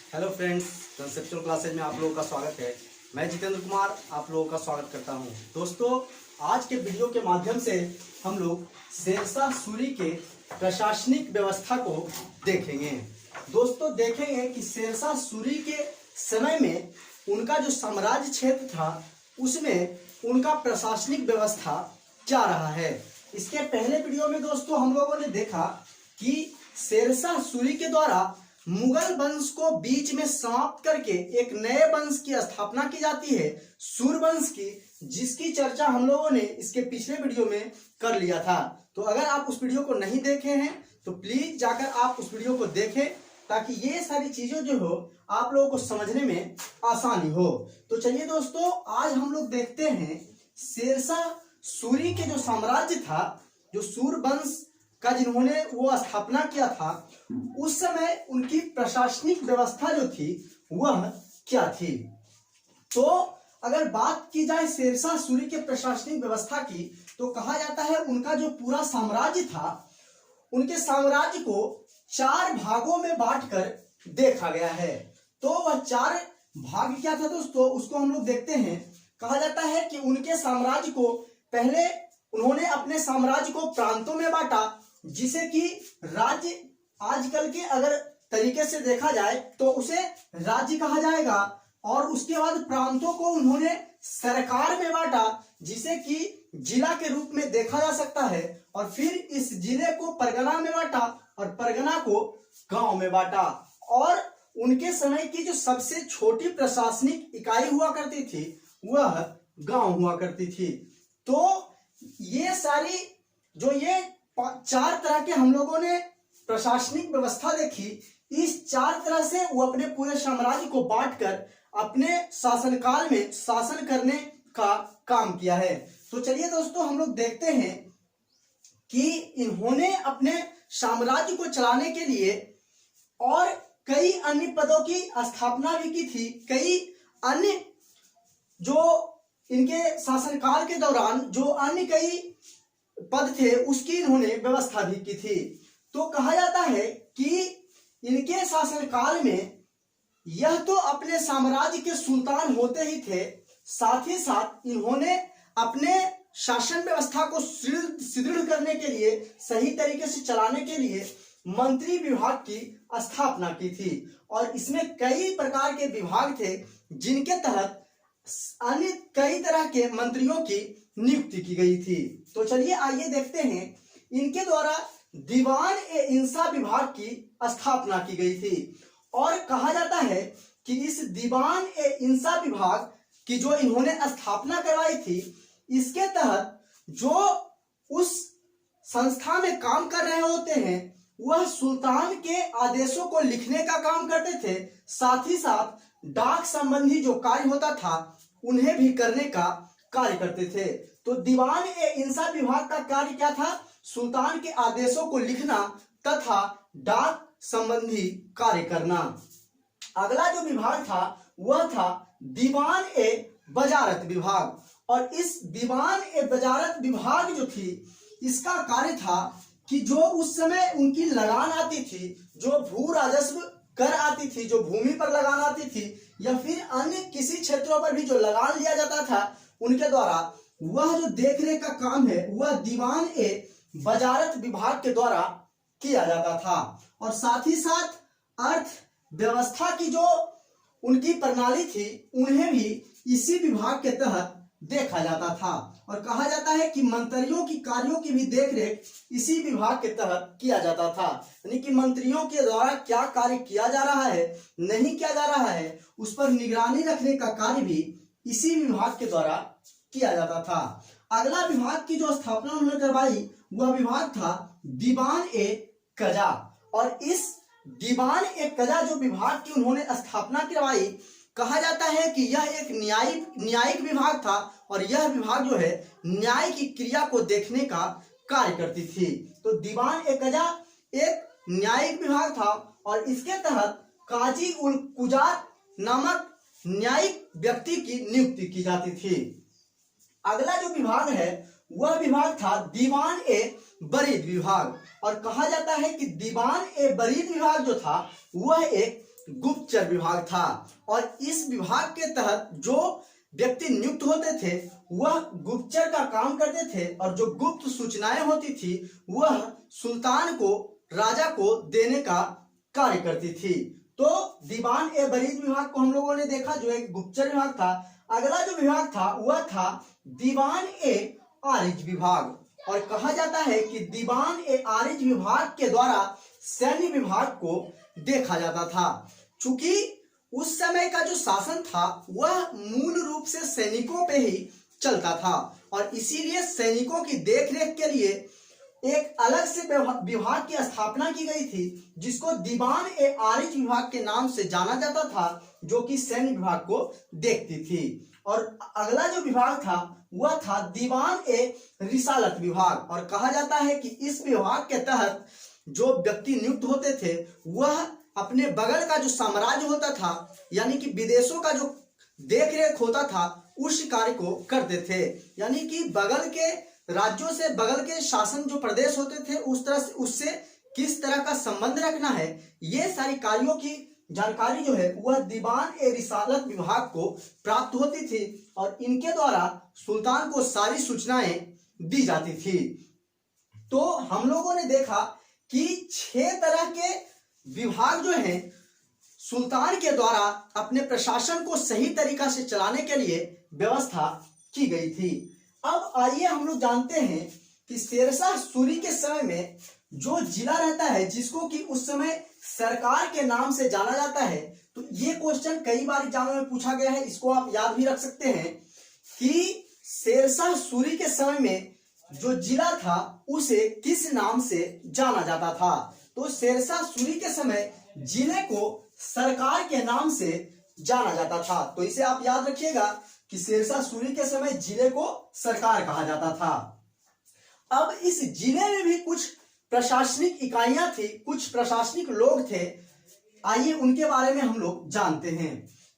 Hello friends, conceptual classes में आप लोगों का स्वागत है। मैं जितेंद्र कुमार आप लोगों का स्वागत करता हूं। दोस्तों, आज के वीडियो के माध्यम से हम लोग शेरशाह सूरी के प्रशासनिक व्यवस्था को देखेंगे। दोस्तों, देखेंगे कि शेरशाह सूरी के समय में उनका जो साम्राज्य क्षेत्र था उसमें उनका प्रशासनिक व्यवस्था क्या रहा है। इसके पहले वीडियो में दोस्तों हम लोगों ने देखा कि शेरशाह सूरी के द्वारा मुगल वंश को बीच में समाप्त करके एक नए वंश की स्थापना की जाती है, सूरवंश की, जिसकी चर्चा हम लोगों ने इसके पिछले वीडियो में कर लिया था। तो अगर आप उस वीडियो को नहीं देखे हैं तो प्लीज जाकर आप उस वीडियो को देखें ताकि ये सारी चीजें जो हो आप लोगों को समझने में आसानी हो। तो चलिए दोस्तों, आज हम लोग देखते हैं शेरशाह सूरी के जो साम्राज्य था, जो सूरवंश का जिन्होंने वो स्थापना किया था, उस समय उनकी प्रशासनिक व्यवस्था जो थी वह क्या थी। तो अगर बात की जाए शेरशाह सूरी के प्रशासनिक व्यवस्था की तो कहा जाता है उनका जो पूरा साम्राज्य था, उनके साम्राज्य को 4 भागों में बांटकर देखा गया है। तो वह 4 भाग क्या था दोस्तों, उसको हम लोग देखते हैं। कहा जाता है कि उनके साम्राज्य को पहले उन्होंने अपने साम्राज्य को प्रांतों में बांटा, जिसे कि राज्य आजकल के अगर तरीके से देखा जाए तो उसे राज्य कहा जाएगा। और उसके बाद प्रांतों को उन्होंने सरकार में बांटा, जिसे कि जिला के रूप में देखा जा सकता है। और फिर इस जिले को परगना में बांटा और परगना को गांव में बांटा। और उनके समय की जो सबसे छोटी प्रशासनिक इकाई हुआ करती थी वह गांव हुआ करती थी। तो ये सारी जो ये 4 तरह के हम लोगों ने प्रशासनिक व्यवस्था देखी, इस 4 तरह से वो अपने पूरे साम्राज्य को बांटकर अपने शासनकाल में शासन करने का काम किया है। तो चलिए दोस्तों, हम लोग देखते हैं कि इन्होंने अपने साम्राज्य को चलाने के लिए और कई अन्य पदों की स्थापना भी की थी। कई अन्य जो इनके शासनकाल के दौरान जो अन्य कई पद थे उसकी इन्होंने व्यवस्था भी की थी। तो कहा जाता है कि इनके शासनकाल में यह तो अपने साम्राज्य के सुल्तान होते ही थे, साथ ही साथ इन्होंने अपने शासन व्यवस्था को सुदृढ़ करने के लिए, सही तरीके से चलाने के लिए मंत्री विभाग की स्थापना की थी। और इसमें कई प्रकार के विभाग थे जिनके तहत अन्य कई तरह के मंत्रियों की नियुक्ति की गई थी। तो चलिए आइए देखते हैं, इनके द्वारा दीवान ए इंसा विभाग की स्थापना की गई थी। और कहा जाता है कि इस दीवान ए इंसा विभाग की जो इन्होंने स्थापना करवाई थी, इसके तहत जो उस संस्था में काम कर रहे होते हैं वह सुल्तान के आदेशों को लिखने का काम करते थे, साथ ही साथ डाक संबंधी जो कार्य होता था उन्हें भी करने का कार्य करते थे। तो दीवान ए इंसा विभाग का कार्य क्या था? सुल्तान के आदेशों को लिखना तथा डाक संबंधी कार्य करना। अगला जो विभाग था वह था दीवान ए वजारत विभाग। और इस दीवान ए वजारत विभाग जो थी, इसका कार्य था कि जो उस समय उनकी लगान आती थी, जो भू राजस्व कर आती थी, जो भूमि पर लगान आती थी, या फिर अन्य किसी क्षेत्रों पर भी जो लगान लिया जाता था, उनके द्वारा वह जो देखरेख का काम है वह दीवान ए वजारत विभाग के द्वारा किया जाता था। और साथ ही साथ अर्थ व्यवस्था की जो उनकी प्रणाली थी उन्हें भी इसी विभाग के तहत देखा जाता था। और कहा जाता है कि मंत्रियों की कार्यों की भी देखरेख इसी विभाग के तहत किया जाता था। यानी कि मंत्रियों के द्वारा क्या कार्य किया जा रहा है, नहीं किया जा रहा है, उस पर निगरानी रखने का कार्य भी इसी विभाग के द्वारा किया जाता था। अगला विभाग की जो स्थापना उन्होंने करवाई वह विभाग था दीवान ए कजा। और इस दीवान ए कजा जो विभाग की उन्होंने स्थापना करवाई, कहा जाता है कि यह एक न्यायिक विभाग था। और यह विभाग जो है न्याय की क्रिया को देखने का कार्य करती थी। तो दीवान ए कजा एक न्यायिक विभाग था और इसके तहत काजी उल कुजात नामक न्यायिक व्यक्ति की नियुक्ति की जाती थी। अगला जो विभाग है वह विभाग था दीवान ए बरीद विभाग। और कहा जाता है कि दीवान ए बरीद विभाग जो था वह एक गुप्तचर विभाग था। और इस विभाग के तहत जो व्यक्ति नियुक्त होते थे वह गुप्तचर का काम करते थे, और जो गुप्त सूचनाएं होती थी वह सुल्तान को, राजा को देने का कार्य करती थी। तो दीवान ए बरीद विभाग को हम लोगों ने देखा, जो एक गुप्तचर विभाग था। अगला जो विभाग था वह था दीवान ए आरिज विभाग, और कहा जाता है कि दीवान ए आरिज विभाग के द्वारा सैन्य विभाग को देखा जाता था। चूंकि उस समय का जो शासन था वह मूल रूप से सैनिकों पे ही चलता था, और इसीलिए सैनिकों की देखरेख के लिए एक अलग से विभाग की स्थापना की गई थी, जिसको दीवान ए आरिज विभाग के नाम से जाना जाता था, जो कि सैन्य विभाग को देखती थी। और अगला जो विभाग था वह था दीवान ए रिसालत विभाग, और कहा जाता है कि इस विभाग के तहत जो व्यक्ति नियुक्त होते थे वह अपने बगल का जो साम्राज्य होता था, यानी कि विदेशों का जो देखरेख होता था, उस कार्य को करते थे। यानी कि बगल के राज्यों से, बगल के शासन जो प्रदेश होते थे उस तरह से, उससे किस तरह का संबंध रखना है, ये सारी कार्यों की जानकारी जो है वह दीवान ए रिसालत विभाग को प्राप्त होती थी, और इनके द्वारा सुल्तान को सारी सूचनाएं दी जाती थी। तो हम लोगों ने देखा कि 6 तरह के विभाग जो हैं सुल्तान के द्वारा अपने प्रशासन को सही तरीका से चलाने के लिए व्यवस्था की गई थी। अब आइए हम लोग जानते हैं कि शेरशाह सूरी के समय में जो जिला रहता है, जिसको कि उस समय सरकार के नाम से जाना जाता है, तो ये क्वेश्चन कई बार एग्जाम में पूछा गया है, इसको आप याद भी रख सकते हैं कि शेरशाह सूरी के समय में जो जिला था उसे किस नाम से जाना जाता था। तो शेरशाह सूरी के समय जिले को सरकार के नाम से जाना जाता था। तो इसे आप याद रखिएगा कि शेरशाह सूरी के समय जिले को सरकार कहा जाता था। अब इस जिले में भी कुछ प्रशासनिक इकाइयां थी, कुछ प्रशासनिक लोग थे। आइए उनके बारे में हम लोग जानते हैं।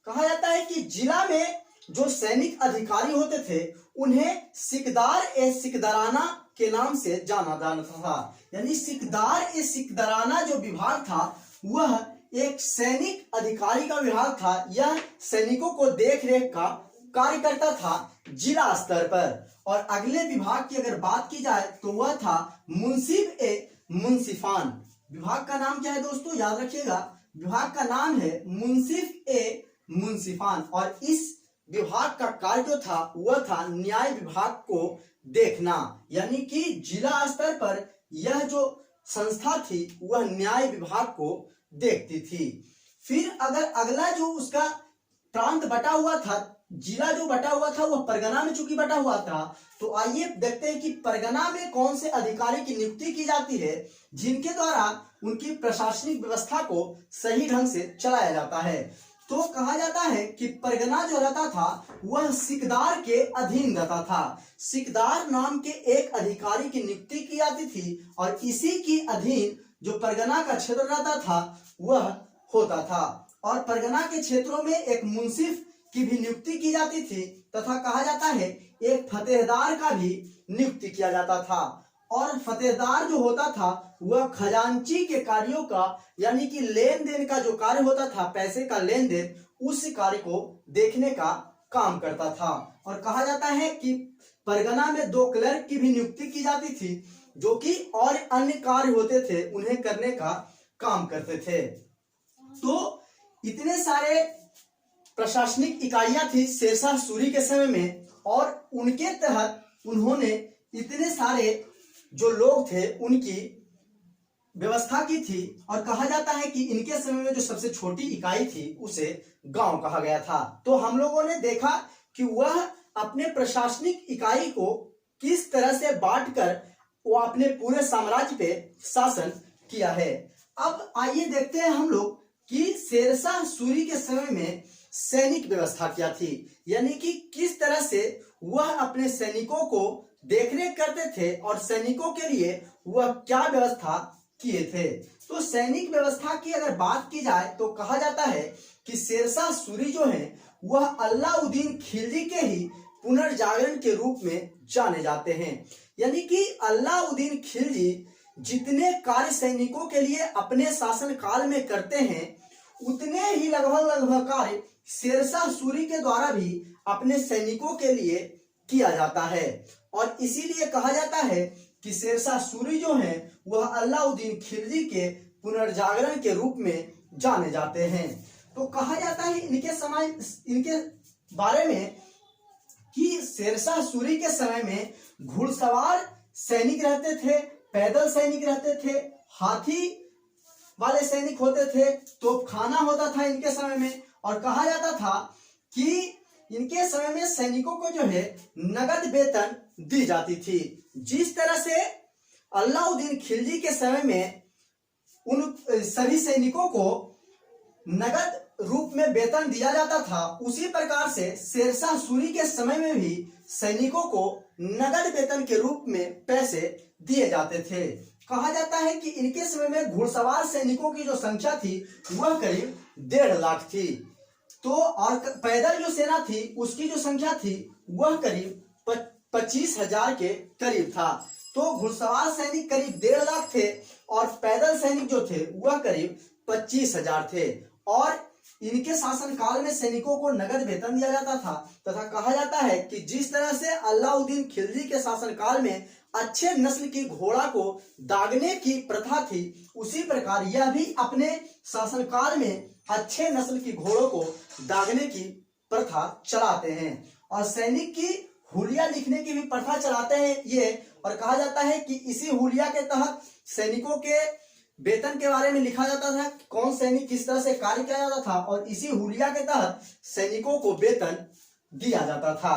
कहा जाता है कि जिला में जो सैनिक अधिकारी होते थे उन्हें सिकदार ए सिकदराना के नाम से जाना जाता था। यानी सिकदार ए सिकदराना जो विभाग था वह एक सैनिक अधिकारी का विभाग था। यह सैनिकों को देखरेख का कार्य करता था जिला स्तर पर। और अगले विभाग की अगर बात की जाए तो वह था मुंसिफ ए मुंसिफान। विभाग का नाम क्या है दोस्तों, याद रखिएगा, विभाग का नाम है मुंसिफ ए मुंसिफान। और इस विभाग का कार्य जो था वह था न्याय विभाग को देखना, यानी कि जिला स्तर पर यह जो संस्था थी वह न्याय विभाग को देखती थी। फिर अगर अगला जो उसका प्रांत बटा हुआ था, जिला जो बटा हुआ था वह परगना में चूंकि बटा हुआ था, तो आइए देखते हैं कि परगना में कौन से अधिकारी की नियुक्ति की जाती है जिनके द्वारा उनकी प्रशासनिक व्यवस्था को सही ढंग से चलाया जाता है। तो कहा जाता है कि परगना जो रहता था वह सिकदार के अधीन रहता था। सिकदार नाम के एक अधिकारी की नियुक्ति की जाती थी, और इसी की अधीन जो परगना का क्षेत्र रहता था वह होता था। और परगना के क्षेत्रों में एक मुंसिफ की भी नियुक्ति की जाती थी, तथा कहा जाता है एक फतेहदार का भी नियुक्ति किया जाता था। और फतेहदार जो होता था वह खजांची के कार्यों का, यानी कि लेन देन का जो कार्य होता था, पैसे का लेन देन, उस कार्य को देखने का काम करता था। और कहा जाता है कि परगना में 2 क्लर्क की भी नियुक्ति की जाती थी, जो कि और अन्य कार्य होते थे उन्हें करने का काम करते थे। तो इतने सारे प्रशासनिक इकाइयां थी शेरशाह सूरी के समय में, और उनके तहत उन्होंने इतने सारे जो लोग थे उनकी व्यवस्था की थी। और कहा जाता है कि इनके समय में जो सबसे छोटी इकाई थी उसे गांव कहा गया था। तो हम लोगों ने देखा कि वह अपने प्रशासनिक इकाई को किस तरह से बांटकर वो अपने पूरे साम्राज्य पे शासन किया है। अब आइए देखते हैं हम लोग कि शेरशाह सूरी के समय में सैनिक व्यवस्था क्या थी, यानी कि किस तरह से वह अपने सैनिकों को देखरेख करते थे और सैनिकों के लिए वह क्या व्यवस्था किए थे। तो सैनिक व्यवस्था की अगर बात की जाए तो कहा जाता है कि शेरशाह सूरी जो है वह अलाउद्दीन खिलजी के ही पुनर्जागरण के रूप में जाने जाते हैं। यानी कि अलाउद्दीन खिलजी जितने कार्य सैनिकों के लिए अपने शासन काल में करते हैं उतने ही लगभग कार्य शेरशाह सूरी के द्वारा भी अपने सैनिकों के लिए किया जाता है। और इसीलिए कहा जाता है कि शेरशाह सूरी जो हैं वह अलाउद्दीन खिलजी के पुनर्जागरण के रूप में जाने जाते हैं। तो कहा जाता है इनके बारे में कि शेरशाह सूरी के समय में घुड़सवार सैनिक रहते थे, पैदल सैनिक रहते थे, हाथी वाले सैनिक होते थे, तोपखाना होता था इनके समय में। और कहा जाता था कि इनके समय में सैनिकों को जो है नगद वेतन दी जाती थी। जिस तरह से अलाउद्दीन खिलजी के समय में उन सभी सैनिकों को नगद रूप में वेतन दिया जाता था, उसी प्रकार से शेरशाह सूरी के समय में भी सैनिकों को नगद वेतन के रूप में पैसे दिए जाते थे। कहा जाता है कि इनके समय में घुड़सवार सैनिकों की जो संख्या थी वह करीब 1.5 लाख थी। तो और पैदल जो सेना थी उसकी जो संख्या थी वह करीब 25,000 के करीब था। तो घुड़सवार सैनिक करीब 1.5 लाख थे और पैदल सैनिक जो थे वह करीब 25,000 थे। और इनके शासनकाल में सैनिकों को नगद वेतन दिया जाता था तथा कहा जाता है कि जिस तरह से अलाउद्दीन खिलजी के शासनकाल में अच्छे नस्ल की घोड़ा को दागने की प्रथा थी, उसी प्रकार यह भी अपने शासनकाल में अच्छे नस्ल की घोड़ों को दागने की प्रथा चलाते हैं। और सैनिक की हुलिया लिखने की भी प्रथा चलाते हैं ये। और कहा जाता है कि इसी हुलिया के तहत सैनिकों के वेतन के बारे में लिखा जाता था, कौन सैनिक किस तरह से कार्य किया जाता था, और इसी हुलिया के तहत सैनिकों को वेतन दिया जाता था।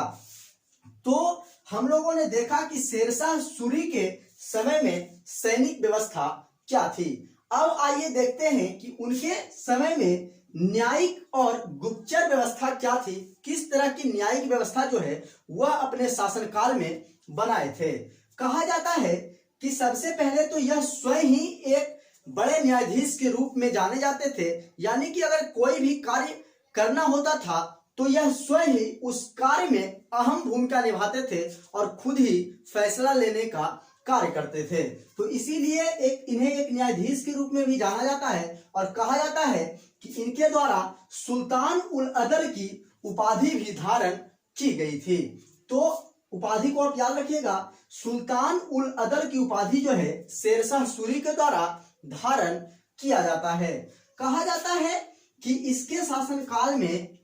तो हम लोगों ने देखा कि शेरशाह सूरी के समय में सैनिक व्यवस्था क्या थी। अब आइए देखते हैं कि उनके समय में न्यायिक और गुप्तचर व्यवस्था क्या थी, किस तरह की न्यायिक व्यवस्था जो है वह अपने शासनकाल में बनाए थे। कहा जाता है कि सबसे पहले तो यह स्वयं ही एक बड़े न्यायाधीश के रूप में जाने जाते थे, यानी कि अगर कोई भी कार्य करना होता था तो यह स्वयं ही उस कार्य में अहम भूमिका निभाते थे और खुद ही फैसला लेने का कार्य करते थे। तो इसीलिए इन्हें एक न्यायाधीश के रूप में भी जाना जाता है। और कहा जाता है कि इनके द्वारा सुल्तान उल अदल की उपाधि भी धारण की गई थी। तो उपाधि को आप याद रखिएगा, सुल्तान उल अदल की उपाधि जो है शेरशाह सूरी के द्वारा धारण किया जाता है। कहा जाता है कि इसके शासनकाल में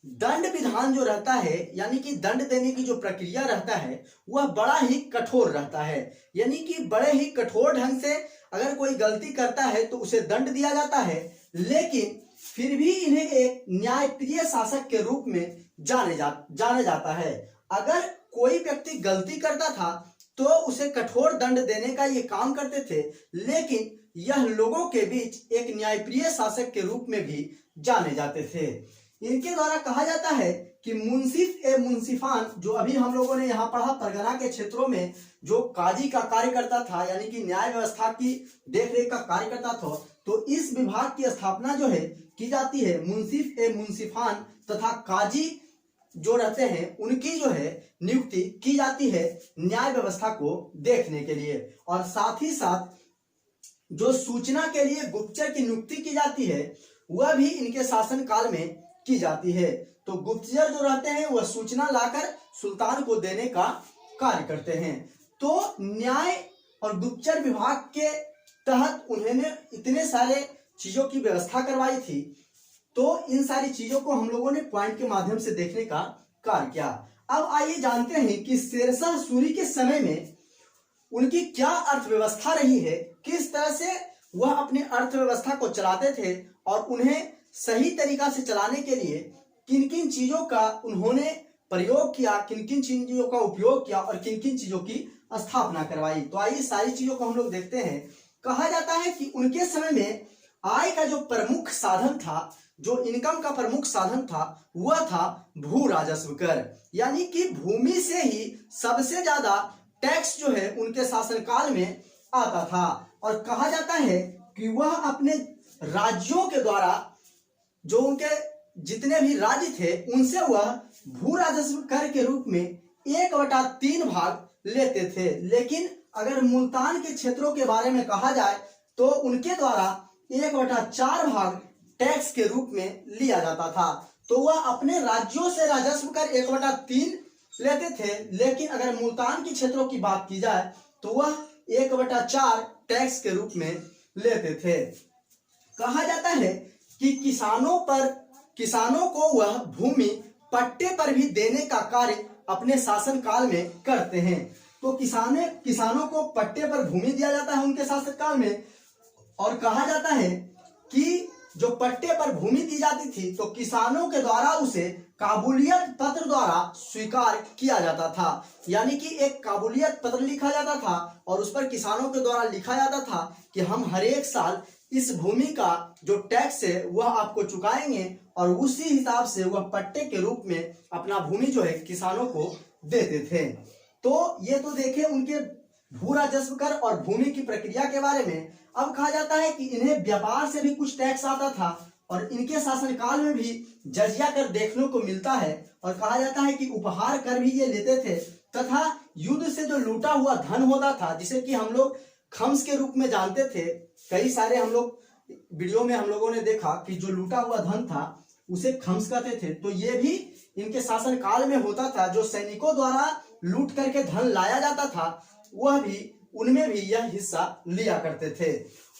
दंड विधान जो रहता है, यानी कि दंड देने की जो प्रक्रिया रहता है वह बड़ा ही कठोर रहता है। यानी कि बड़े ही कठोर ढंग से अगर कोई गलती करता है तो उसे दंड दिया जाता है, लेकिन फिर भी इन्हें एक न्यायप्रिय शासक के रूप में जाना जाता है। अगर कोई व्यक्ति गलती करता था तो उसे कठोर दंड देने का ये काम करते थे, लेकिन यह लोगों के बीच एक न्यायप्रिय शासक के रूप में भी जाने जाते थे। इनके द्वारा कहा जाता है कि मुंसिफ ए मुंसिफान, जो अभी हम लोगों ने यहाँ पढ़ा, परगना के क्षेत्रों में जो काजी का कार्य करता था, यानी कि न्याय व्यवस्था की देखरेख का कार्य करता था, तो इस विभाग की स्थापना जो है की जाती है मुंसिफ ए मुंसिफान तथा काजी जो रहते हैं उनकी जो है नियुक्ति की जाती है न्याय व्यवस्था को देखने के लिए। और साथ ही साथ जो सूचना के लिए गुप्तचर की नियुक्ति की जाती है वह भी इनके शासन काल में की जाती है। तो गुप्तचर जो रहते हैं वह सूचना लाकर सुल्तान को देने का कार्य करते हैं। तो न्याय और गुप्तचर विभाग के तहत उन्होंने इतने सारे चीजों की व्यवस्था करवाई थी। तो इन सारी चीजों को हम लोगों ने पॉइंट के माध्यम से देखने का कार्य किया। अब आइए जानते हैं कि शेरशाह सूरी के समय में उनकी क्या अर्थव्यवस्था रही है, किस तरह से वह अपनी अर्थव्यवस्था को चलाते थे और उन्हें सही तरीका से चलाने के लिए किन किन चीजों का उन्होंने प्रयोग किया, किन किन चीजों का उपयोग किया और किन किन चीजों की स्थापना करवाई। तो आइए सारी चीजों को हम लोग देखते हैं। कहा जाता है कि उनके समय में आय का जो प्रमुख साधन था, जो इनकम का प्रमुख साधन था, वह था भू राजस्व कर, यानी कि भूमि से ही सबसे ज्यादा टैक्स जो है उनके शासनकाल में आता था। और कहा जाता है कि वह अपने राज्यों के द्वारा, जो उनके जितने भी राज्य थे उनसे वह भू राजस्व कर के रूप में 1/3 भाग लेते थे। लेकिन अगर मुल्तान के क्षेत्रों के बारे में कहा जाए तो उनके द्वारा 1/4 भाग टैक्स के रूप में लिया जाता था। तो वह अपने राज्यों से राजस्व कर 1/3 लेते थे, लेकिन अगर मुल्तान के क्षेत्रों की बात की जाए तो वह 1/4 टैक्स के रूप में लेते थे। कहा जाता है कि किसानों को वह भूमि पट्टे पर भी देने का कार्य अपने शासन काल में करते हैं। तो किसानों को पट्टे पर भूमि दिया जाता है उनके शासन काल में, और कहा जाता है कि जो पट्टे पर भूमि दी जाती थी तो किसानों के द्वारा उसे काबूलियत पत्र द्वारा स्वीकार किया जाता था। यानी कि एक काबूलियत पत्र लिखा जाता था और उस पर किसानों के द्वारा लिखा जाता था कि हम हर एक साल इस भूमि का जो टैक्स है वह आपको चुकाएंगे, और उसी हिसाब से वह पट्टे के रूप में अपना भूमि जो है किसानों को देते थे। तो ये तो देखे उनके भू राजस्व कर और भूमि की प्रक्रिया के बारे में। अब कहा जाता है कि इन्हें व्यापार से भी कुछ टैक्स आता था, और इनके शासनकाल में भी जजिया कर देखने को मिलता है, और कहा जाता है कि उपहार कर भी ये लेते थे, तथा युद्ध से जो लूटा हुआ धन होता था जिसे कि हम लोग खम्स के रूप में जानते थे। कई सारे हम लोग वीडियो में हम लोगों ने देखा कि जो लूटा हुआ धन था उसे खम्स कहते थे। तो ये भी इनके शासन काल में होता था। जो सैनिकों द्वारा लूट करके धन लाया जाता था वह भी उनमें भी यह हिस्सा लिया करते थे।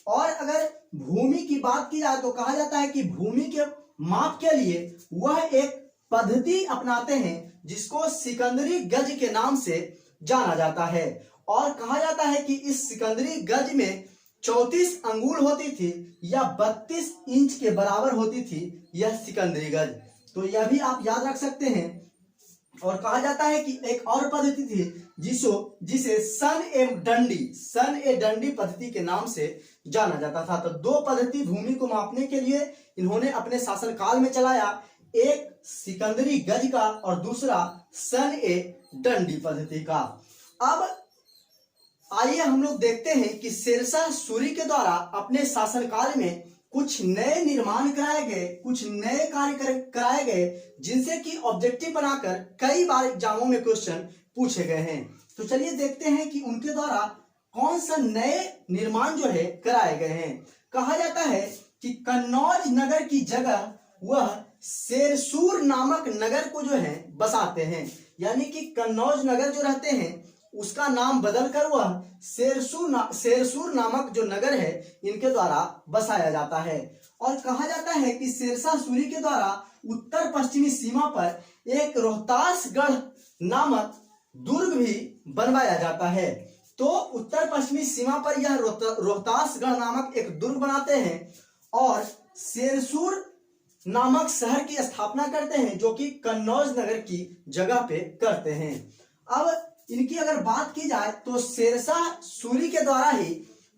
और अगर भूमि की बात की जाए तो कहा जाता है कि भूमि के माप के लिए वह एक पद्धति अपनाते हैं जिसको सिकंदरी गज के नाम से जाना जाता है। और कहा जाता है कि इस सिकंदरी गज में 34 अंगुल होती थी या 32 इंच के बराबर होती थी यह सिकंदरी गज। तो यह भी आप याद रख सकते हैं। और कहा जाता है कि एक और पद्धति थी जिसे सन ए डंडी पद्धति के नाम से जाना जाता था। तो दो पद्धति भूमि को मापने के लिए इन्होंने अपने शासनकाल में चलाया, एक सिकंदरी गज का और दूसरा सन ए डंडी पद्धति का। अब आइए हम लोग देखते हैं कि शेरशाह सूरी के द्वारा अपने शासनकाल में कुछ नए निर्माण कराए गए, कुछ नए कार्य कराए गए, जिनसे कि ऑब्जेक्टिव बनाकर कई बार एग्जामों में क्वेश्चन पूछे गए हैं। तो चलिए देखते हैं कि उनके द्वारा कौन सा नए निर्माण जो है कराए गए हैं। कहा जाता है कि कन्नौज नगर की जगह वह शेरसूर नामक नगर को जो है बसाते हैं। यानी कि कन्नौज नगर जो रहते हैं उसका नाम बदलकर वह शेरसूर नामक जो नगर है इनके द्वारा बसाया जाता है। और कहा जाता है कि शेरशाह सूरी के द्वारा उत्तर पश्चिमी सीमा पर एक रोहतासगढ़ नामक दुर्ग भी बनवाया जाता है। तो उत्तर पश्चिमी सीमा पर यह रोहतासगढ़ नामक एक दुर्ग बनाते हैं और शेरसूर नामक शहर की स्थापना करते हैं, जो कि कन्नौज नगर की जगह पे करते हैं। अब इनकी अगर बात की जाए तो शेरशाह सूरी के द्वारा ही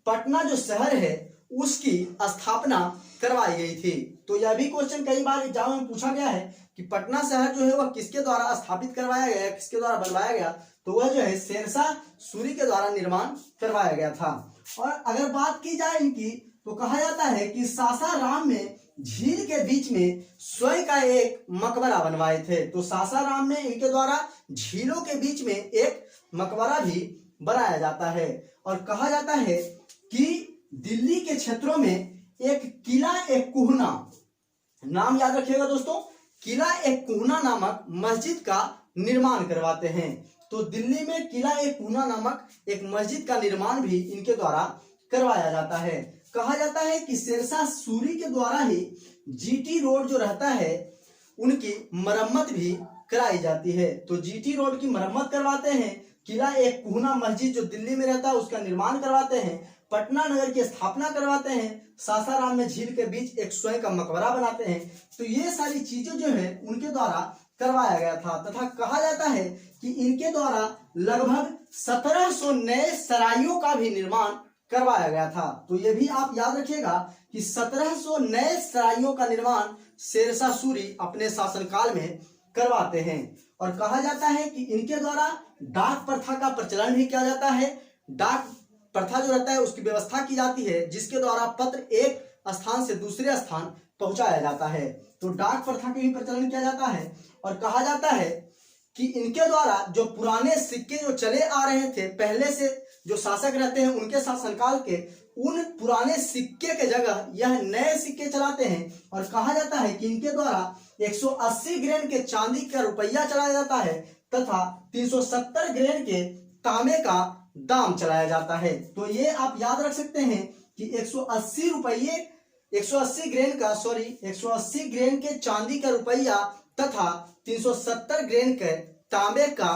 पटना जो शहर है उसकी स्थापना करवाई गई थी। तो यह भी क्वेश्चन कई बार एग्जाम में पूछा गया है कि पटना शहर जो है वह किसके द्वारा स्थापित करवाया गया, किसके द्वारा बनवाया गया। तो वह जो है शेरशाह सूरी के द्वारा निर्माण करवाया गया था। और अगर बात की जाए इनकी तो कहा जाता है कि सासाराम में झील के बीच में स्वयं का एक मकबरा बनवाए थे। तो सासाराम में इनके द्वारा झीलों के बीच में एक मकबरा भी बनाया जाता है। और कहा जाता है कि दिल्ली के क्षेत्रों में एक किला एक कुहना, नाम याद रखिएगा दोस्तों, किला एक कुहना नामक मस्जिद का निर्माण करवाते हैं। तो दिल्ली में किला एक कुहना नामक एक मस्जिद का निर्माण भी इनके द्वारा करवाया जाता है। कहा जाता है कि शेरशाह सूरी के द्वारा ही जीटी रोड जो रहता है उनकी मरम्मत भी कराई जाती है। तो जीटी रोड की मरम्मत करवाते हैं, किला एक कुहना मस्जिद जो दिल्ली में रहता है उसका निर्माण करवाते हैं, पटना नगर की स्थापना करवाते हैं, सासाराम में झील के बीच एक स्वयं का मकबरा बनाते हैं। तो ये सारी चीजें जो है उनके द्वारा करवाया गया था। तथा कहा जाता है कि इनके द्वारा लगभग 1700 नए सरायों का भी निर्माण करवाया गया था। तो ये भी आप याद रखिएगा कि 1700 नए सरायों का निर्माण शेरशाह सूरी अपने शासनकाल में करवाते हैं। और कहा जाता है कि इनके द्वारा डाक प्रथा का प्रचलन भी किया जाता है। डाक प्रथा जो रहता है उसकी व्यवस्था की जाती है, जिसके द्वारा पत्र एक स्थान से दूसरे स्थान पहुंचाया जाता है। तो डाक प्रथा का भी प्रचलन किया जाता है। और कहा जाता है कि इनके द्वारा जो पुराने सिक्के जो चले आ रहे थे पहले से जो शासक रहते हैं उनके शासनकाल के, उन पुराने सिक्के के जगह यह नए सिक्के चलाते हैं और कहा जाता है कि इनके द्वारा 180 ग्रेन के चांदी का रुपया चलाया जाता है तथा 370 ग्रेन के तांबे का दाम चलाया जाता है। तो ये आप याद रख सकते हैं कि 180 ग्रेन के चांदी का रुपया तथा 370 ग्रेन के तांबे का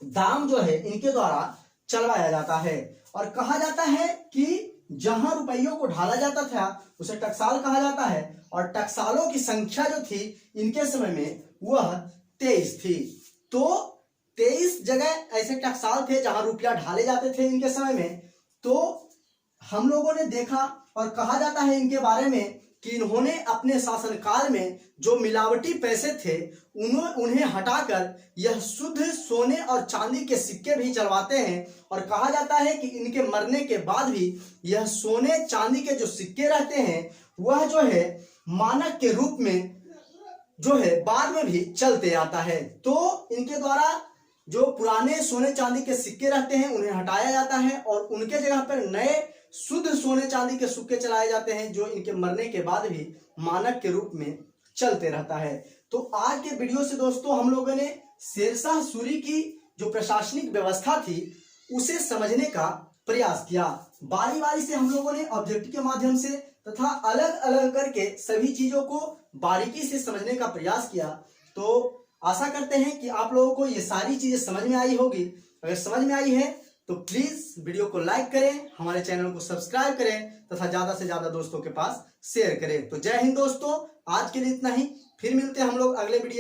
दाम जो है इनके द्वारा चलवाया जाता है। और कहा जाता है कि जहां रुपयों को ढाला जाता था उसे टकसाल कहा जाता है और टकसालों की संख्या जो थी इनके समय में वह 23 थी। तो 23 जगह ऐसे टकसाल थे जहां रुपया ढाले जाते थे इनके समय में। तो हम लोगों ने देखा और कहा जाता है इनके बारे में कि इन्होंने अपने शासनकाल में जो मिलावटी पैसे थे उन्हें हटाकर यह शुद्ध सोने और चांदी के सिक्के भी चलवाते हैं। और कहा जाता है कि इनके मरने के बाद भी यह सोने चांदी के जो सिक्के रहते हैं वह जो है मानक के रूप में जो है बाद में भी चलते आता है। तो इनके द्वारा जो पुराने सोने चांदी के सिक्के रहते हैं उन्हें हटाया जाता है और उनके जगह पर नए शुद्ध सोने चांदी के सिक्के चलाए जाते हैं जो इनके मरने के बाद भी मानक के रूप में चलते रहता है। तो आज के वीडियो से दोस्तों हम लोगों ने शेरशाह सूरी की जो प्रशासनिक व्यवस्था थी उसे समझने का प्रयास किया। बारी बारी से हम लोगों ने ऑब्जेक्टिव के माध्यम से तथा अलग अलग करके सभी चीजों को बारीकी से समझने का प्रयास किया। तो आशा करते हैं कि आप लोगों को ये सारी चीजें समझ में आई होगी। अगर समझ में आई है तो प्लीज वीडियो को लाइक करें, हमारे चैनल को सब्सक्राइब करें तथा ज्यादा से ज्यादा दोस्तों के पास शेयर करें। तो जय हिंद दोस्तों, आज के लिए इतना ही। फिर मिलते हैं हम लोग अगले वीडियो में।